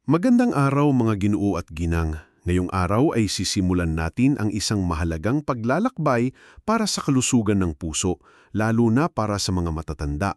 Magandang araw mga Ginoo at Ginang. Ngayong araw ay sisimulan natin ang isang mahalagang paglalakbay para sa kalusugan ng puso, lalo na para sa mga matatanda.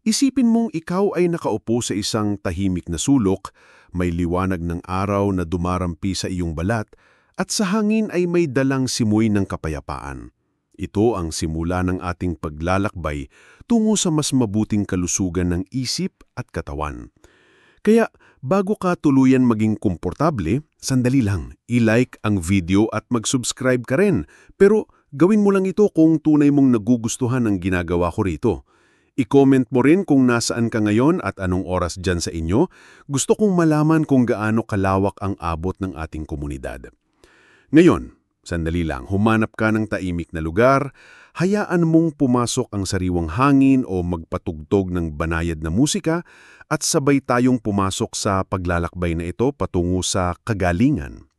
Isipin mong ikaw ay nakaupo sa isang tahimik na sulok, may liwanag ng araw na dumarampi sa iyong balat, at sa hangin ay may dalang simoy ng kapayapaan. Ito ang simula ng ating paglalakbay tungo sa mas mabuting kalusugan ng isip at katawan. Kaya bago ka tuluyan maging komportable, sandali lang, i-like ang video at mag-subscribe ka rin. Pero gawin mo lang ito kung tunay mong nagugustuhan ang ginagawa ko rito. I-comment mo rin kung nasaan ka ngayon at anong oras dyan sa inyo. Gusto kong malaman kung gaano kalawak ang abot ng ating komunidad. Ngayon, sandali lang, humanap ka ng taimik na lugar, hayaan mong pumasok ang sariwang hangin o magpatugtog ng banayad na musika at sabay tayong pumasok sa paglalakbay na ito patungo sa kagalingan.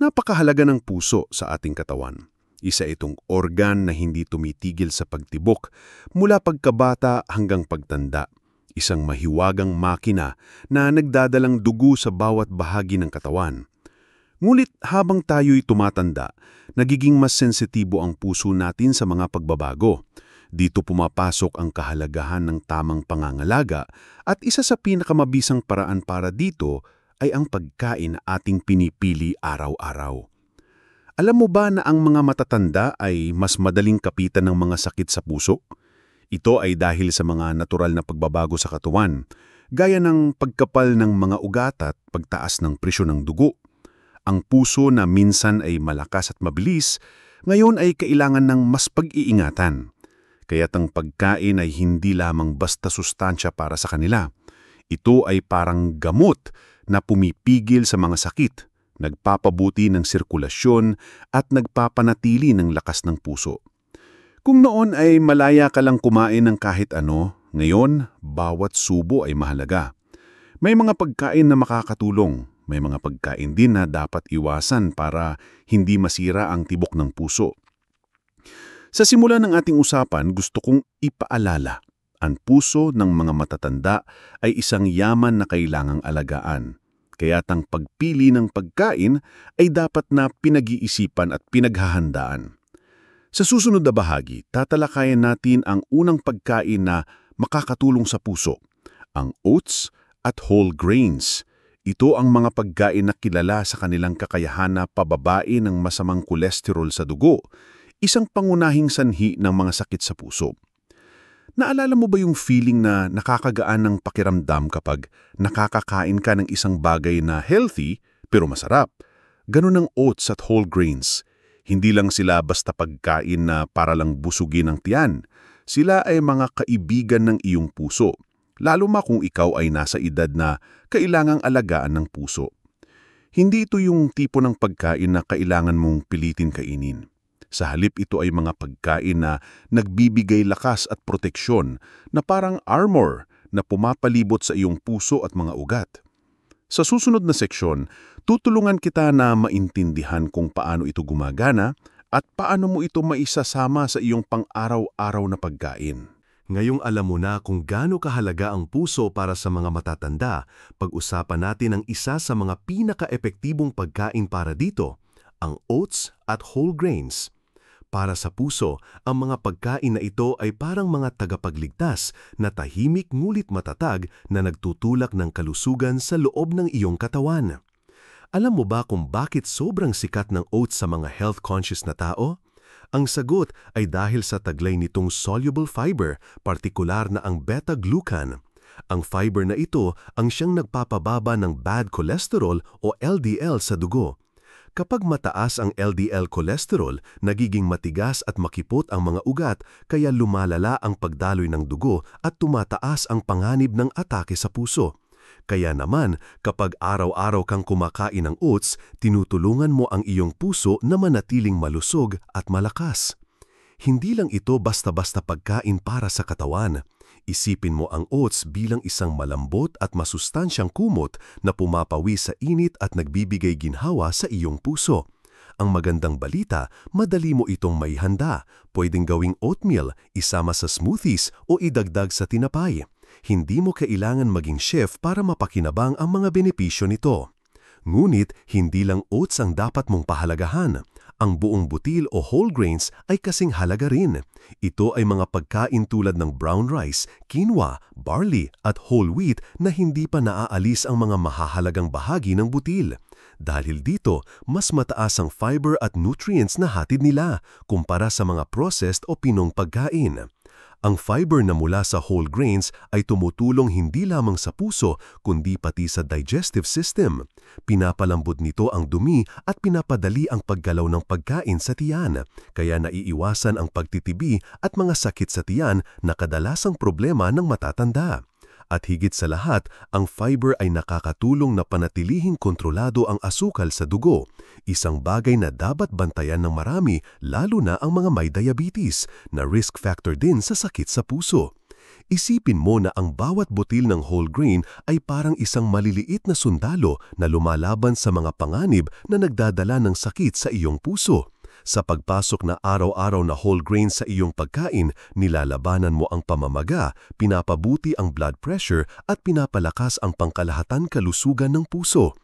Napakahalaga ng puso sa ating katawan. Isa itong organ na hindi tumitigil sa pagtibok mula pagkabata hanggang pagtanda. Isang mahiwagang makina na nagdadalang dugo sa bawat bahagi ng katawan. Ngunit habang tayo'y tumatanda, nagiging mas sensitibo ang puso natin sa mga pagbabago. Dito pumapasok ang kahalagahan ng tamang pangangalaga at isa sa pinakamabisang paraan para dito ay ang pagkain na ating pinipili araw-araw. Alam mo ba na ang mga matatanda ay mas madaling kapitan ng mga sakit sa puso? Ito ay dahil sa mga natural na pagbabago sa katawan, gaya ng pagkapal ng mga ugat at pagtaas ng presyon ng dugo. Ang puso na minsan ay malakas at mabilis, ngayon ay kailangan ng mas pag-iingatan. Kaya't ang pagkain ay hindi lamang basta sustansya para sa kanila. Ito ay parang gamot na pumipigil sa mga sakit, nagpapabuti ng sirkulasyon at nagpapanatili ng lakas ng puso. Kung noon ay malaya ka lang kumain ng kahit ano, ngayon bawat subo ay mahalaga. May mga pagkain na makakatulong, may mga pagkain din na dapat iwasan para hindi masira ang tibok ng puso. Sa simula ng ating usapan, gusto kong ipaalala, ang puso ng mga matatanda ay isang yaman na kailangang alagaan. Kaya't ang pagpili ng pagkain ay dapat na pinag-iisipan at pinaghahandaan. Sa susunod na bahagi, tatalakayan natin ang unang pagkain na makakatulong sa puso, ang oats at whole grains. Ito ang mga pagkain na kilala sa kanilang kakayahan na pababain ng masamang kolesterol sa dugo, isang pangunahing sanhi ng mga sakit sa puso. Naalala mo ba yung feeling na nakakagaan ng pakiramdam kapag nakakakain ka ng isang bagay na healthy pero masarap? Ganun ang oats at whole grains. Hindi lang sila basta pagkain na para lang busugin ang tiyan. Sila ay mga kaibigan ng iyong puso, lalo ma kung ikaw ay nasa edad na kailangang alagaan ng puso. Hindi ito yung tipo ng pagkain na kailangan mong pilitin kainin. Sa halip ito ay mga pagkain na nagbibigay lakas at proteksyon na parang armor na pumapalibot sa iyong puso at mga ugat. Sa susunod na seksyon, tutulungan kita na maintindihan kung paano ito gumagana at paano mo ito maisasama sa iyong pang-araw-araw na pagkain. Ngayong alam mo na kung gaano kahalaga ang puso para sa mga matatanda, pag-usapan natin ang isa sa mga pinaka-epektibong pagkain para dito, ang oats at whole grains. Para sa puso, ang mga pagkain na ito ay parang mga tagapagligtas na tahimik ngulit matatag na nagtutulak ng kalusugan sa loob ng iyong katawan. Alam mo ba kung bakit sobrang sikat ng oats sa mga health-conscious na tao? Ang sagot ay dahil sa taglay nitong soluble fiber, partikular na ang beta-glucan. Ang fiber na ito ang siyang nagpapababa ng bad cholesterol o LDL sa dugo. Kapag mataas ang LDL cholesterol, nagiging matigas at makipot ang mga ugat kaya lumalala ang pagdaloy ng dugo at tumataas ang panganib ng atake sa puso. Kaya naman, kapag araw-araw kang kumakain ng oats, tinutulungan mo ang iyong puso na manatiling malusog at malakas. Hindi lang ito basta-basta pagkain para sa katawan. Isipin mo ang oats bilang isang malambot at masustansyang kumot na pumapawi sa init at nagbibigay ginhawa sa iyong puso. Ang magandang balita, madali mo itong maihanda. Pwedeng gawing oatmeal, isama sa smoothies o idagdag sa tinapay. Hindi mo kailangan maging chef para mapakinabang ang mga benepisyo nito. Ngunit, hindi lang oats ang dapat mong pahalagahan. Ang buong butil o whole grains ay kasing halaga rin. Ito ay mga pagkain tulad ng brown rice, quinoa, barley at whole wheat na hindi pa naaalis ang mga mahahalagang bahagi ng butil. Dahil dito, mas mataas ang fiber at nutrients na hatid nila kumpara sa mga processed o pinong pagkain. Ang fiber na mula sa whole grains ay tumutulong hindi lamang sa puso kundi pati sa digestive system. Pinapalambot nito ang dumi at pinapadali ang paggalaw ng pagkain sa tiyan, kaya naiiwasan ang pagtitibi at mga sakit sa tiyan na kadalasang problema ng matatanda. At higit sa lahat, ang fiber ay nakakatulong na panatilihing kontrolado ang asukal sa dugo, isang bagay na dapat bantayan ng marami lalo na ang mga may diabetes, na risk factor din sa sakit sa puso. Isipin mo na ang bawat butil ng whole grain ay parang isang maliliit na sundalo na lumalaban sa mga panganib na nagdadala ng sakit sa iyong puso. Sa pagpasok na araw-araw na whole grain sa iyong pagkain, nilalabanan mo ang pamamaga, pinapabuti ang blood pressure at pinapalakas ang pangkalahatan kalusugan ng puso.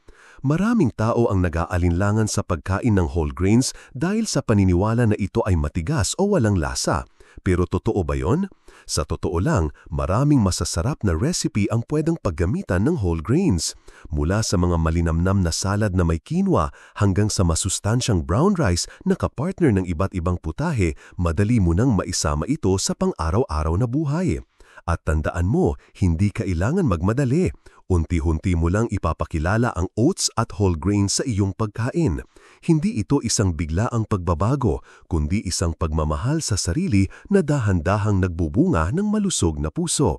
Maraming tao ang nag-aalinlangan sa pagkain ng whole grains dahil sa paniniwala na ito ay matigas o walang lasa. Pero totoo ba yon? Sa totoo lang, maraming masasarap na recipe ang pwedeng paggamitan ng whole grains. Mula sa mga malinamnam na salad na may quinoa hanggang sa masustansyang brown rice na kapartner ng iba't ibang putahe, madali mo nang maisama ito sa pang-araw-araw na buhay. At tandaan mo, hindi kailangan magmadali. Unti-hunti mo lang ipapakilala ang oats at whole grains sa iyong pagkain. Hindi ito isang biglaang pagbabago, kundi isang pagmamahal sa sarili na dahan-dahang nagbubunga ng malusog na puso.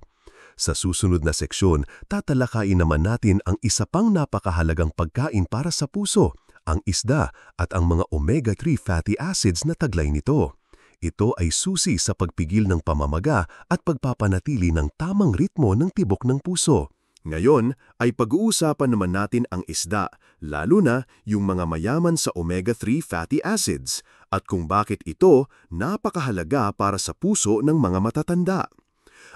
Sa susunod na seksyon, tatalakayin naman natin ang isa pang napakahalagang pagkain para sa puso, ang isda at ang mga omega-3 fatty acids na taglay nito. Ito ay susi sa pagpigil ng pamamaga at pagpapanatili ng tamang ritmo ng tibok ng puso. Ngayon ay pag-uusapan naman natin ang isda, lalo na yung mga mayaman sa omega-3 fatty acids at kung bakit ito napakahalaga para sa puso ng mga matatanda.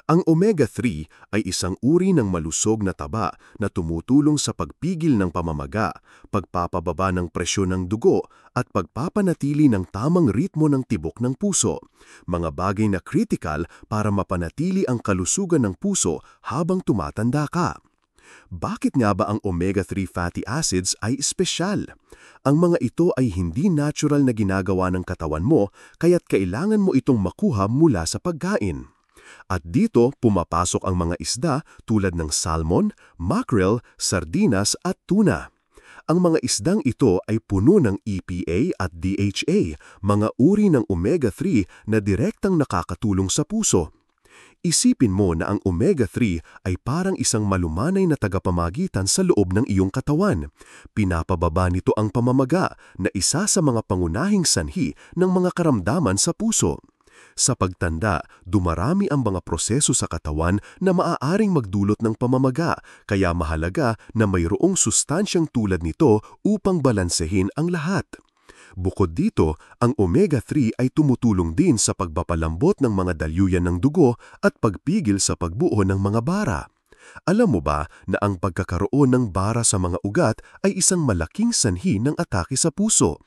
Ang omega-3 ay isang uri ng malusog na taba na tumutulong sa pagpigil ng pamamaga, pagpapababa ng presyon ng dugo at pagpapanatili ng tamang ritmo ng tibok ng puso, mga bagay na critical para mapanatili ang kalusugan ng puso habang tumatanda ka. Bakit nga ba ang omega-3 fatty acids ay espesyal? Ang mga ito ay hindi natural na ginagawa ng katawan mo kaya't kailangan mo itong makuha mula sa pagkain. At dito pumapasok ang mga isda tulad ng salmon, mackerel, sardinas at tuna. Ang mga isdang ito ay puno ng EPA at DHA, mga uri ng omega-3 na direktang nakakatulong sa puso. Isipin mo na ang omega-3 ay parang isang malumanay na tagapamagitan sa loob ng iyong katawan. Pinapababa nito ang pamamaga na isa sa mga pangunahing sanhi ng mga karamdaman sa puso. Sa pagtanda, dumarami ang mga proseso sa katawan na maaaring magdulot ng pamamaga, kaya mahalaga na mayroong sustansyang tulad nito upang balansehin ang lahat. Bukod dito, ang omega-3 ay tumutulong din sa pagpapalambot ng mga dalyuyan ng dugo at pagpigil sa pagbuo ng mga bara. Alam mo ba na ang pagkakaroon ng bara sa mga ugat ay isang malaking sanhi ng atake sa puso?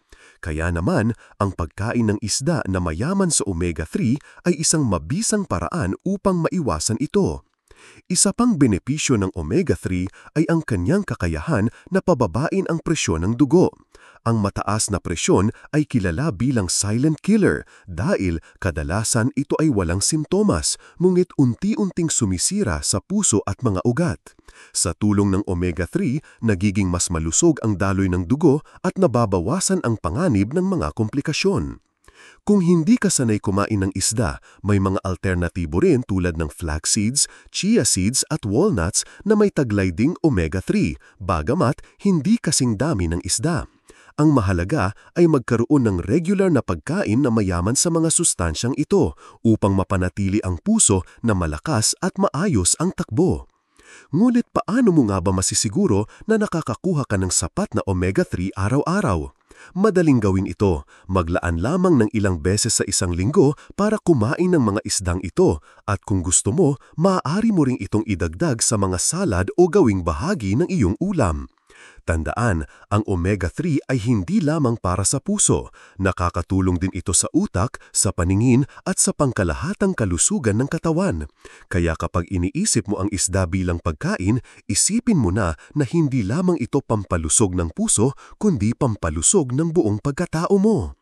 Kaya naman, ang pagkain ng isda na mayaman sa omega-3 ay isang mabisang paraan upang maiwasan ito. Isa pang benepisyo ng omega-3 ay ang kanyang kakayahan na pababain ang presyon ng dugo. Ang mataas na presyon ay kilala bilang silent killer dahil kadalasan ito ay walang simptomas, ngunit unti-unting sumisira sa puso at mga ugat. Sa tulong ng omega-3, nagiging mas malusog ang daloy ng dugo at nababawasan ang panganib ng mga komplikasyon. Kung hindi ka sanay kumain ng isda, may mga alternatibo rin tulad ng flax seeds, chia seeds at walnuts na may taglay ding omega-3, bagamat hindi kasing dami ng isda. Ang mahalaga ay magkaroon ng regular na pagkain na mayaman sa mga sustansyang ito upang mapanatili ang puso na malakas at maayos ang takbo. Ngunit paano mo nga ba masisiguro na nakakakuha ka ng sapat na omega-3 araw-araw? Madaling gawin ito. Maglaan lamang ng ilang beses sa isang linggo para kumain ng mga isdang ito at kung gusto mo, maaari mo ring itong idagdag sa mga salad o gawing bahagi ng iyong ulam. Tandaan, ang omega-3 ay hindi lamang para sa puso. Nakakatulong din ito sa utak, sa paningin at sa pangkalahatang kalusugan ng katawan. Kaya kapag iniisip mo ang isda bilang pagkain, isipin mo na hindi lamang ito pampalusog ng puso, kundi pampalusog ng buong pagkatao mo.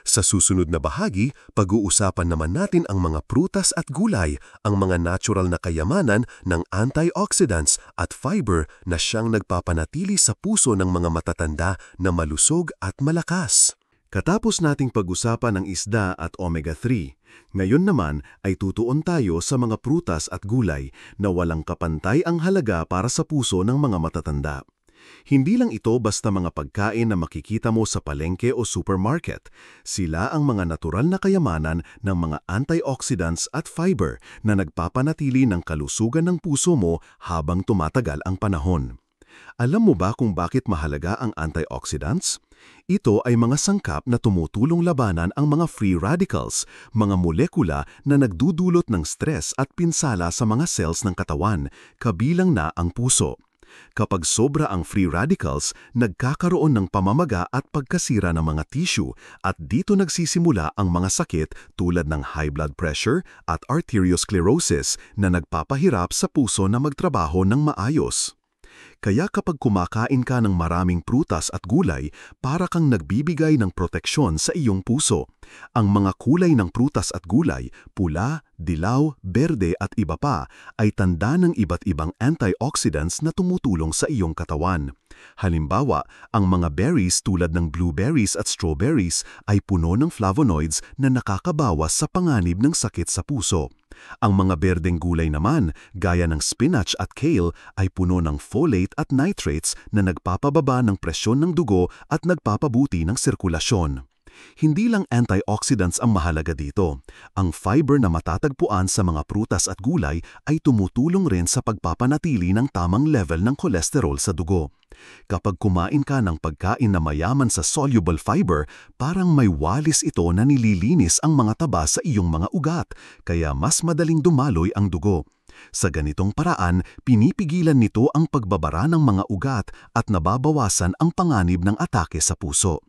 Sa susunod na bahagi, pag-uusapan naman natin ang mga prutas at gulay, ang mga natural na kayamanan ng antioxidants at fiber na siyang nagpapanatili sa puso ng mga matatanda na malusog at malakas. Katapos nating pag-usapan ang isda at omega-3, ngayon naman ay tutuon tayo sa mga prutas at gulay na walang kapantay ang halaga para sa puso ng mga matatanda. Hindi lang ito basta mga pagkain na makikita mo sa palengke o supermarket. Sila ang mga natural na kayamanan ng mga antioxidants at fiber na nagpapanatili ng kalusugan ng puso mo habang tumatagal ang panahon. Alam mo ba kung bakit mahalaga ang antioxidants? Ito ay mga sangkap na tumutulong labanan ang mga free radicals, mga molekula na nagdudulot ng stress at pinsala sa mga cells ng katawan, kabilang na ang puso. Kapag sobra ang free radicals, nagkakaroon ng pamamaga at pagkasira ng mga tissue at dito nagsisimula ang mga sakit tulad ng high blood pressure at arteriosclerosis na nagpapahirap sa puso na magtrabaho ng maayos. Kaya kapag kumakain ka ng maraming prutas at gulay, para kang nagbibigay ng proteksyon sa iyong puso. Ang mga kulay ng prutas at gulay, pula, dilaw, berde at iba pa, ay tanda ng iba't ibang antioxidants na tumutulong sa iyong katawan. Halimbawa, ang mga berries tulad ng blueberries at strawberries ay puno ng flavonoids na nakakabawas sa panganib ng sakit sa puso. Ang mga berdeng gulay naman, gaya ng spinach at kale, ay puno ng folate at nitrates na nagpapababa ng presyon ng dugo at nagpapabuti ng sirkulasyon. Hindi lang antioxidants ang mahalaga dito. Ang fiber na matatagpuan sa mga prutas at gulay ay tumutulong rin sa pagpapanatili ng tamang level ng kolesterol sa dugo. Kapag kumain ka ng pagkain na mayaman sa soluble fiber, parang may walis ito na nililinis ang mga taba sa iyong mga ugat, kaya mas madaling dumaloy ang dugo. Sa ganitong paraan, pinipigilan nito ang pagbabara ng mga ugat at nababawasan ang panganib ng atake sa puso.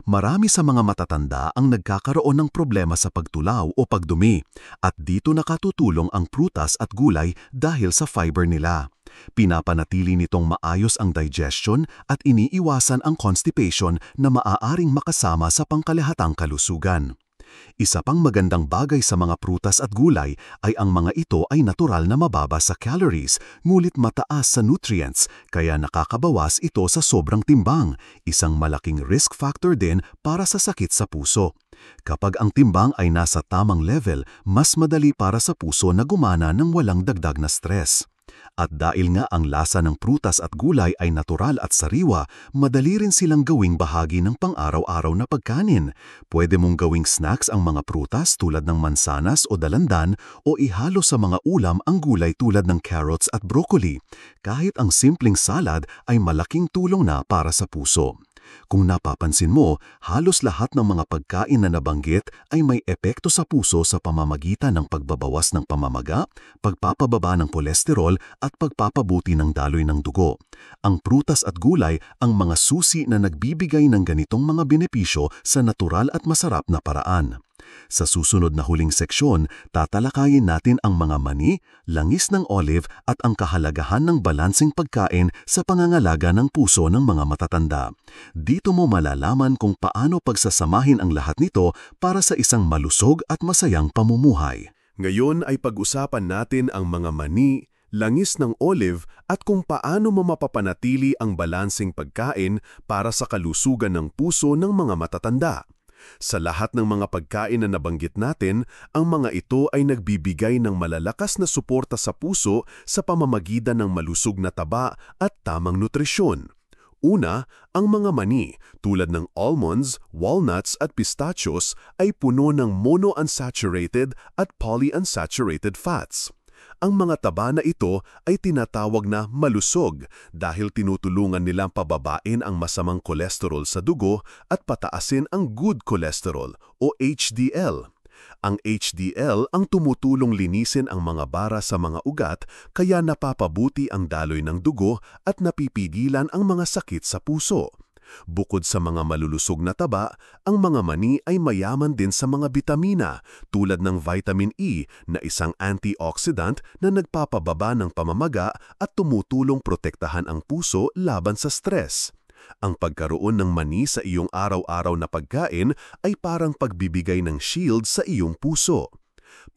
Marami sa mga matatanda ang nagkakaroon ng problema sa pagtulaw o pagdumi at dito nakatutulong ang prutas at gulay dahil sa fiber nila. Pinapanatili nitong maayos ang digestion at iniiwasan ang constipation na maaaring makasama sa pangkalahatang kalusugan. Isa pang magandang bagay sa mga prutas at gulay ay ang mga ito ay natural na mababa sa calories, ngunit mataas sa nutrients, kaya nakakabawas ito sa sobrang timbang, isang malaking risk factor din para sa sakit sa puso. Kapag ang timbang ay nasa tamang level, mas madali para sa puso na gumana ng walang dagdag na stress. At dahil nga ang lasa ng prutas at gulay ay natural at sariwa, madali rin silang gawing bahagi ng pang-araw-araw na pagkanin. Pwede mong gawing snacks ang mga prutas tulad ng mansanas o dalandan o ihalo sa mga ulam ang gulay tulad ng carrots at broccoli. Kahit ang simpleng salad ay malaking tulong na para sa puso. Kung napapansin mo, halos lahat ng mga pagkain na nabanggit ay may epekto sa puso sa pamamagitan ng pagbabawas ng pamamaga, pagpapababa ng kolesterol at pagpapabuti ng daloy ng dugo. Ang prutas at gulay ang mga susi na nagbibigay ng ganitong mga benepisyo sa natural at masarap na paraan. Sa susunod na huling seksyon, tatalakayin natin ang mga mani, langis ng olive at ang kahalagahan ng balanseng pagkain sa pangangalaga ng puso ng mga matatanda. Dito mo malalaman kung paano pagsasamahin ang lahat nito para sa isang malusog at masayang pamumuhay. Ngayon ay pag-usapan natin ang mga mani, langis ng olive at kung paano mo mapapanatili ang balanseng pagkain para sa kalusugan ng puso ng mga matatanda. Sa lahat ng mga pagkain na nabanggit natin, ang mga ito ay nagbibigay ng malalakas na suporta sa puso sa pamamagitan ng malusog na taba at tamang nutrisyon. Una, ang mga mani tulad ng almonds, walnuts at pistachios ay puno ng monounsaturated at polyunsaturated fats. Ang mga taba na ito ay tinatawag na malusog dahil tinutulungan nilang pababain ang masamang kolesterol sa dugo at pataasin ang good cholesterol o HDL. Ang HDL ang tumutulong linisin ang mga bara sa mga ugat kaya napapabuti ang daloy ng dugo at napipigilan ang mga sakit sa puso. Bukod sa mga malulusog na taba, ang mga mani ay mayaman din sa mga bitamina tulad ng vitamin E na isang antioxidant na nagpapababa ng pamamaga at tumutulong protektahan ang puso laban sa stress. Ang pagkaroon ng mani sa iyong araw-araw na pagkain ay parang pagbibigay ng shield sa iyong puso.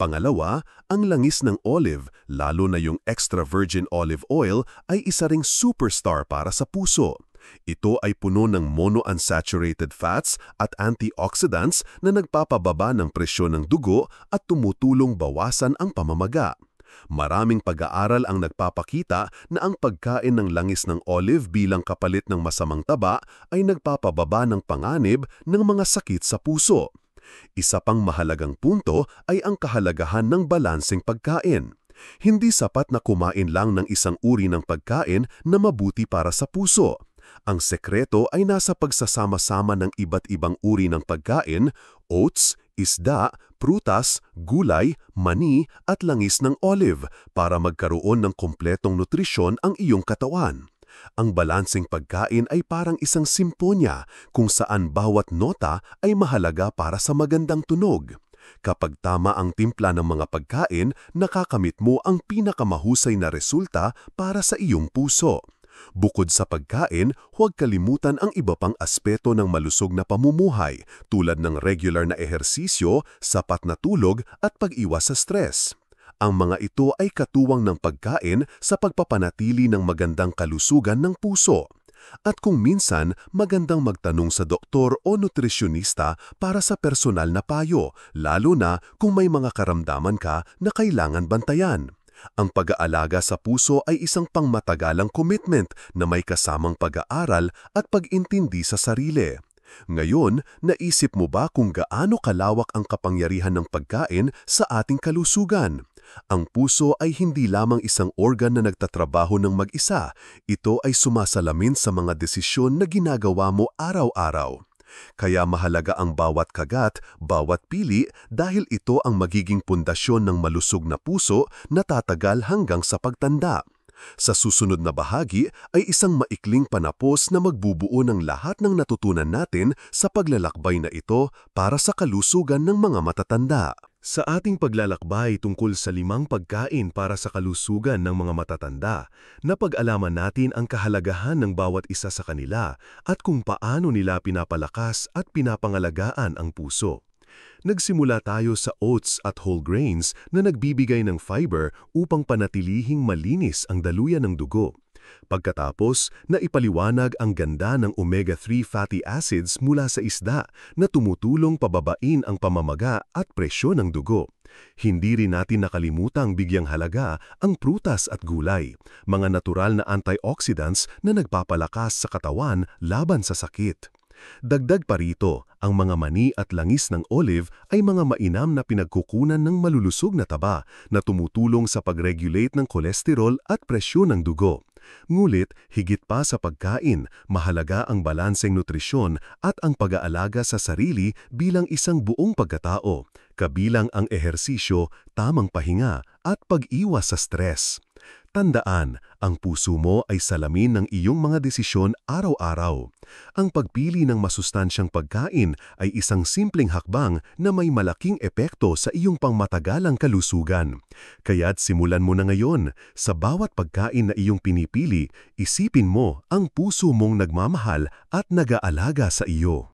Pangalawa, ang langis ng olive, lalo na yung extra virgin olive oil, ay isa ring superstar para sa puso. Ito ay puno ng monounsaturated fats at antioxidants na nagpapababa ng presyon ng dugo at tumutulong bawasan ang pamamaga. Maraming pag-aaral ang nagpapakita na ang pagkain ng langis ng olive bilang kapalit ng masamang taba ay nagpapababa ng panganib ng mga sakit sa puso. Isa pang mahalagang punto ay ang kahalagahan ng balanseng pagkain. Hindi sapat na kumain lang ng isang uri ng pagkain na mabuti para sa puso. Ang sekreto ay nasa pagsasama-sama ng iba't ibang uri ng pagkain, oats, isda, prutas, gulay, mani at langis ng olive para magkaroon ng kompletong nutrisyon ang iyong katawan. Ang balanseng pagkain ay parang isang simponya kung saan bawat nota ay mahalaga para sa magandang tunog. Kapag tama ang timpla ng mga pagkain, nakakamit mo ang pinakamahusay na resulta para sa iyong puso. Bukod sa pagkain, huwag kalimutan ang iba pang aspeto ng malusog na pamumuhay tulad ng regular na ehersisyo, sapat na tulog at pag-iwas sa stress. Ang mga ito ay katuwang ng pagkain sa pagpapanatili ng magandang kalusugan ng puso. At kung minsan, magandang magtanong sa doktor o nutrisyonista para sa personal na payo, lalo na kung may mga karamdaman ka na kailangan bantayan. Ang pag-aalaga sa puso ay isang pangmatagalang commitment na may kasamang pag-aaral at pag-intindi sa sarili. Ngayon, naisip mo ba kung gaano kalawak ang kapangyarihan ng pagkain sa ating kalusugan? Ang puso ay hindi lamang isang organ na nagtatrabaho ng mag-isa. Ito ay sumasalamin sa mga desisyon na ginagawa mo araw-araw. Kaya mahalaga ang bawat kagat, bawat pili dahil ito ang magiging pundasyon ng malusog na puso na tatagal hanggang sa pagtanda. Sa susunod na bahagi ay isang maikling panapos na magbubuo ng lahat ng natutunan natin sa paglalakbay na ito para sa kalusugan ng mga matatanda. Sa ating paglalakbay tungkol sa 5 pagkain para sa kalusugan ng mga matatanda, napag-alaman natin ang kahalagahan ng bawat isa sa kanila at kung paano nila pinapalakas at pinapangalagaan ang puso. Nagsimula tayo sa oats at whole grains na nagbibigay ng fiber upang panatilihing malinis ang daluyan ng dugo. Pagkatapos, naipaliwanag ang ganda ng omega-3 fatty acids mula sa isda na tumutulong pababain ang pamamaga at presyon ng dugo. Hindi rin natin nakalimutang bigyang halaga ang prutas at gulay, mga natural na antioxidants na nagpapalakas sa katawan laban sa sakit. Dagdag pa rito, ang mga mani at langis ng olive ay mga mainam na pinagkukunan ng malulusog na taba na tumutulong sa pag-regulate ng kolesterol at presyon ng dugo. Ngulit, higit pa sa pagkain, mahalaga ang balanseng nutrisyon at ang pag-aalaga sa sarili bilang isang buong pagkatao, kabilang ang ehersisyo, tamang pahinga at pag-iwas sa stress. Tandaan, ang puso mo ay salamin ng iyong mga desisyon araw-araw. Ang pagpili ng masustansyang pagkain ay isang simpleng hakbang na may malaking epekto sa iyong pangmatagalang kalusugan. Kaya't simulan mo na ngayon. Sa bawat pagkain na iyong pinipili, isipin mo ang puso mong nagmamahal at nag-aalaga sa iyo.